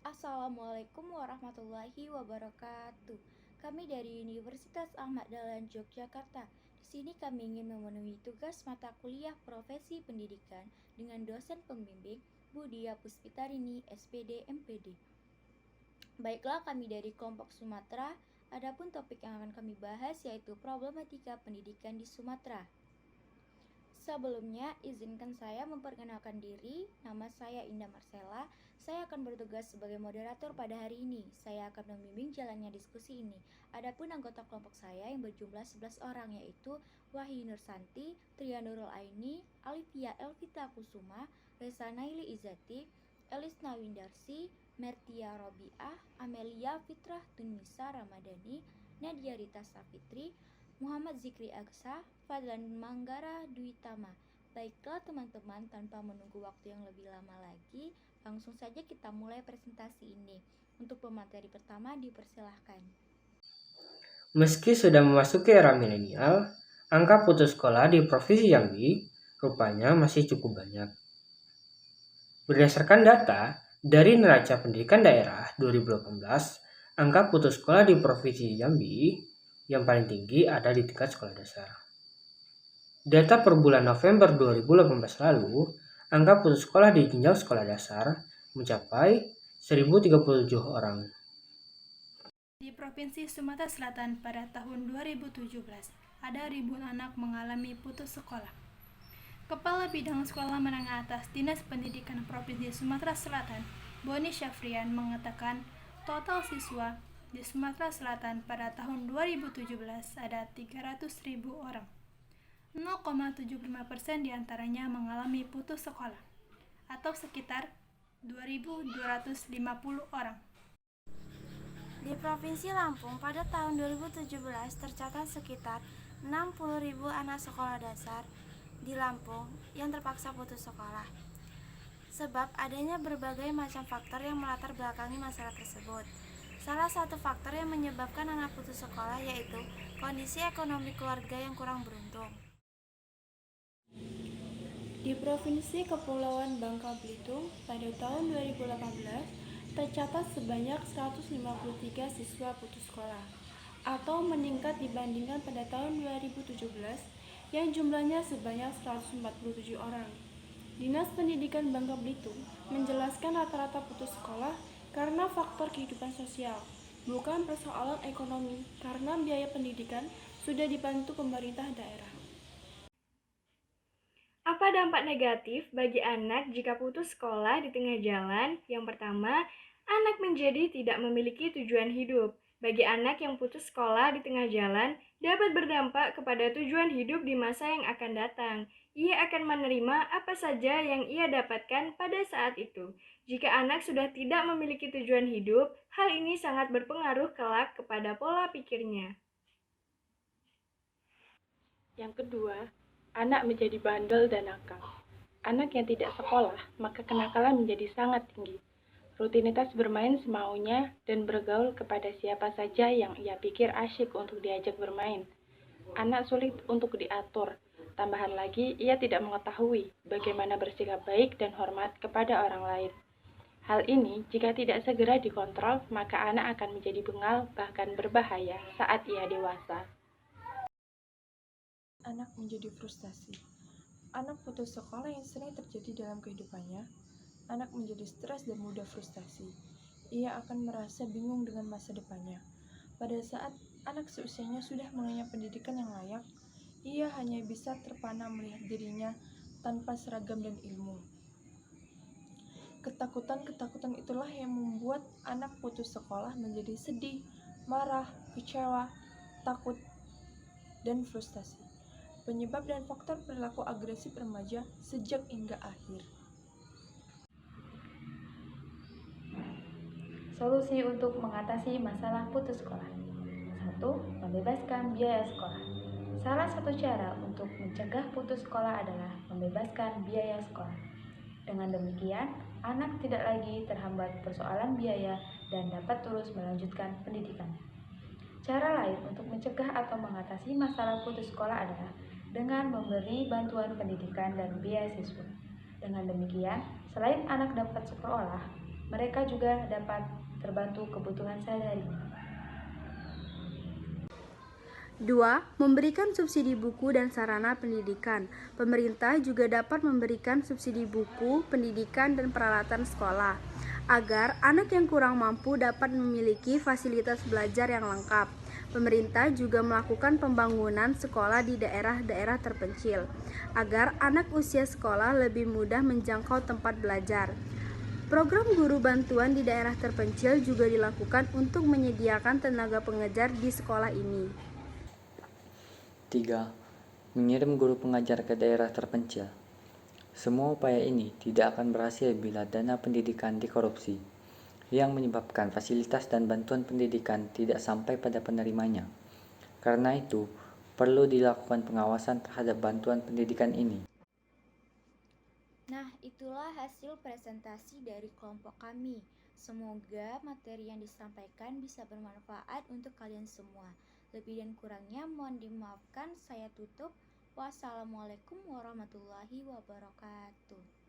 Assalamualaikum warahmatullahi wabarakatuh. Kami dari Universitas Ahmad Dahlan Yogyakarta. Di sini kami ingin memenuhi tugas mata kuliah Profesi Pendidikan dengan dosen pembimbing Bu Dia Puspitarini, SPD, MPD. Baiklah, kami dari kelompok Sumatera. Adapun topik yang akan kami bahas yaitu problematika pendidikan di Sumatera. Sebelumnya, izinkan saya memperkenalkan diri. Nama saya Indah Marcella. Saya akan bertugas sebagai moderator pada hari ini. Saya akan membimbing jalannya diskusi ini. Adapun anggota kelompok saya yang berjumlah 11 orang yaitu Wahyu Nursanti, Trianurul Aini, Alivia Elvita Kusuma, Resa Naili Izati, Elis Nawindarsi, Mertia Robiah, Amelia Fitrah Tunisa Ramadhani, Nadia Rita Safitri, Muhammad Zikri Aksa, Fadlan Manggara Duitama. Baiklah teman-teman, tanpa menunggu waktu yang lebih lama lagi, langsung saja kita mulai presentasi ini. Untuk pemateri pertama dipersilahkan. Meski sudah memasuki era milenial, angka putus sekolah di Provinsi Jambi rupanya masih cukup banyak. Berdasarkan data dari Neraca Pendidikan Daerah 2018, angka putus sekolah di Provinsi Jambi yang paling tinggi ada di tingkat sekolah dasar. Data per bulan November 2018 lalu, angka putus sekolah di jenjang sekolah dasar mencapai 1.037 orang. Di Provinsi Sumatera Selatan pada tahun 2017, ada ribuan anak mengalami putus sekolah. Kepala Bidang Sekolah Menengah Atas Dinas Pendidikan Provinsi Sumatera Selatan, Boni Syafrian mengatakan total siswa di Sumatera Selatan pada tahun 2017 ada 300.000 orang. 0,75% diantaranya mengalami putus sekolah, atau sekitar 2.250 orang. Di Provinsi Lampung pada tahun 2017 tercatat sekitar 60.000 anak sekolah dasar di Lampung yang terpaksa putus sekolah. Sebab adanya berbagai macam faktor yang melatar belakangi masalah tersebut. Salah satu faktor yang menyebabkan anak putus sekolah yaitu kondisi ekonomi keluarga yang kurang beruntung. Di Provinsi Kepulauan Bangka Belitung pada tahun 2018 tercatat sebanyak 153 siswa putus sekolah atau meningkat dibandingkan pada tahun 2017 yang jumlahnya sebanyak 147 orang. Dinas Pendidikan Bangka Belitung menjelaskan rata-rata putus sekolah karena faktor kehidupan sosial, bukan persoalan ekonomi karena biaya pendidikan sudah dibantu pemerintah daerah. Apa dampak negatif bagi anak jika putus sekolah di tengah jalan? Yang pertama, anak menjadi tidak memiliki tujuan hidup. Bagi anak yang putus sekolah di tengah jalan, dapat berdampak kepada tujuan hidup di masa yang akan datang. Ia akan menerima apa saja yang ia dapatkan pada saat itu. Jika anak sudah tidak memiliki tujuan hidup, hal ini sangat berpengaruh kelak kepada pola pikirnya. Yang kedua, anak menjadi bandel dan nakal. Anak yang tidak sekolah, maka kenakalan menjadi sangat tinggi. Rutinitas bermain semaunya dan bergaul kepada siapa saja yang ia pikir asyik untuk diajak bermain. Anak sulit untuk diatur. Tambahan lagi, ia tidak mengetahui bagaimana bersikap baik dan hormat kepada orang lain. Hal ini, jika tidak segera dikontrol, maka anak akan menjadi bengal bahkan berbahaya saat ia dewasa. Anak menjadi frustasi. Anak putus sekolah yang sering terjadi dalam kehidupannya, anak menjadi stres dan mudah frustasi. Ia akan merasa bingung dengan masa depannya. Pada saat anak seusianya sudah mengenyam pendidikan yang layak, ia hanya bisa terpana melihat dirinya tanpa seragam dan ilmu. Ketakutan-ketakutan itulah yang membuat anak putus sekolah menjadi sedih, marah, kecewa, takut, dan frustasi. Penyebab dan faktor perilaku agresif remaja sejak hingga akhir. Solusi untuk mengatasi masalah putus sekolah. 1. Membebaskan biaya sekolah. Salah satu cara untuk mencegah putus sekolah adalah membebaskan biaya sekolah. Dengan demikian, anak tidak lagi terhambat persoalan biaya dan dapat terus melanjutkan pendidikannya. Cara lain untuk mencegah atau mengatasi masalah putus sekolah adalah dengan memberi bantuan pendidikan dan biaya siswa. Dengan demikian, selain anak dapat sekolah, Mereka juga dapat terbantu kebutuhan sehari-hari. 2. Memberikan subsidi buku dan sarana pendidikan. Pemerintah juga dapat memberikan subsidi buku, pendidikan, dan peralatan sekolah, agar anak yang kurang mampu dapat memiliki fasilitas belajar yang lengkap. Pemerintah juga melakukan pembangunan sekolah di daerah-daerah terpencil, agar anak usia sekolah lebih mudah menjangkau tempat belajar. Program guru bantuan di daerah terpencil juga dilakukan untuk menyediakan tenaga pengajar di sekolah ini. 3. Mengirim guru pengajar ke daerah terpencil. Semua upaya ini tidak akan berhasil bila dana pendidikan dikorupsi, yang menyebabkan fasilitas dan bantuan pendidikan tidak sampai pada penerimanya. Karena itu, perlu dilakukan pengawasan terhadap bantuan pendidikan ini. Nah, itulah hasil presentasi dari kelompok kami. Semoga materi yang disampaikan bisa bermanfaat untuk kalian semua. Lebih dan kurangnya mohon dimaafkan. Saya tutup. Wassalamualaikum warahmatullahi wabarakatuh.